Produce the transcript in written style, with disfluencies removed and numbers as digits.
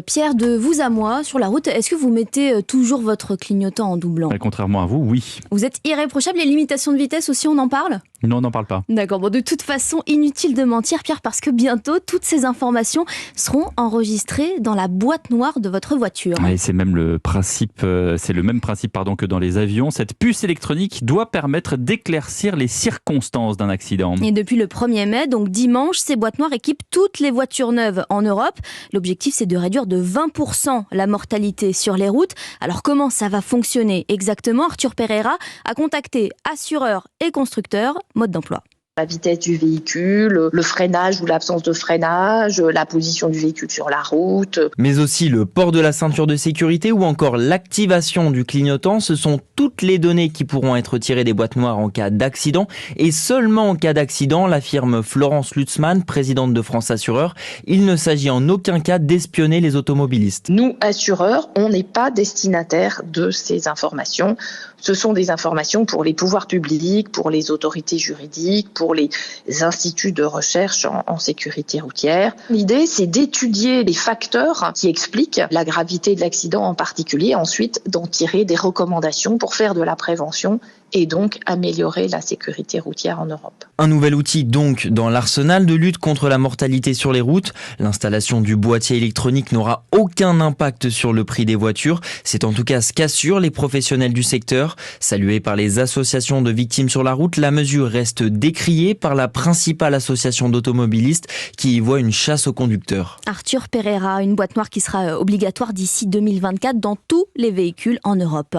Pierre, de vous à moi, sur la route, est-ce que vous mettez toujours votre clignotant en doublant ? Contrairement à vous, oui. Vous êtes irréprochable. Les limitations de vitesse aussi, on en parle ? Non, on n'en parle pas. D'accord, bon, de toute façon, inutile de mentir, Pierre, parce que bientôt, toutes ces informations seront enregistrées dans la boîte noire de votre voiture. Et c'est même le principe, c'est le même principe que dans les avions. Cette puce électronique doit permettre d'éclaircir les circonstances d'un accident. Et depuis le 1er mai, donc dimanche, ces boîtes noires équipent toutes les voitures neuves en Europe. L'objectif, c'est de réduire de 20% la mortalité sur les routes. Alors comment ça va fonctionner exactement ? Arthur Pereira a contacté assureurs et constructeurs. Mode d'emploi. La vitesse du véhicule, le freinage ou l'absence de freinage, la position du véhicule sur la route. Mais aussi le port de la ceinture de sécurité ou encore l'activation du clignotant. Ce sont toutes les données qui pourront être tirées des boîtes noires en cas d'accident. Et seulement en cas d'accident, l'affirme Florence Lutzmann, présidente de France Assureurs, il ne s'agit en aucun cas d'espionner les automobilistes. Nous, assureurs, on n'est pas destinataires de ces informations. Ce sont des informations pour les pouvoirs publics, pour les autorités juridiques, pour les instituts de recherche en sécurité routière. L'idée, c'est d'étudier les facteurs qui expliquent la gravité de l'accident en particulier, ensuite d'en tirer des recommandations pour faire de la prévention et donc améliorer la sécurité routière en Europe. Un nouvel outil donc dans l'arsenal de lutte contre la mortalité sur les routes. L'installation du boîtier électronique n'aura aucun impact sur le prix des voitures. C'est en tout cas ce qu'assurent les professionnels du secteur. Saluée par les associations de victimes sur la route, la mesure reste décriée par la principale association d'automobilistes qui y voit une chasse aux conducteurs. Arthur Pereira, une boîte noire qui sera obligatoire d'ici 2024 dans tous les véhicules en Europe.